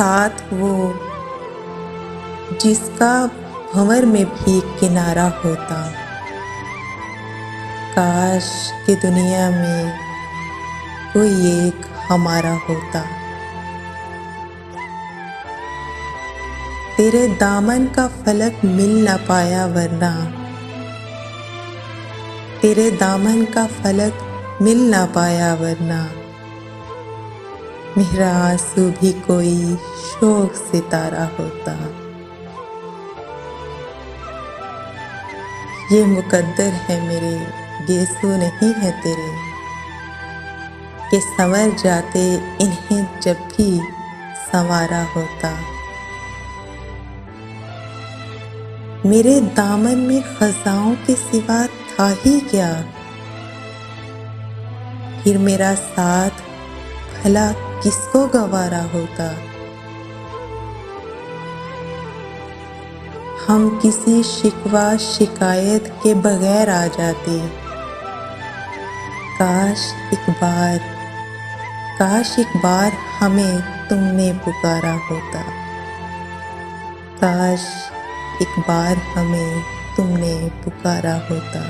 साथ वो जिसका भंवर में भी किनारा होता। काश कि दुनिया में कोई एक हमारा होता। तेरे दामन का फलक मिल ना पाया वरना, तेरे दामन का फलक मिल ना पाया वरना, मेरा आंसू भी कोई शोक सितारा होता। ये मुकद्दर है मेरे, गेसू नहीं है तेरे, कि संवर जाते इन्हें जब भी संवारा होता। मेरे दामन में खज़ाओं के सिवा था ही क्या, फिर मेरा साथ भला किसको गवारा होता। हम किसी शिकवा शिकायत के बगैर आ जाते। काश एक बार हमें तुमने पुकारा होता। काश एक बार हमें तुमने पुकारा होता।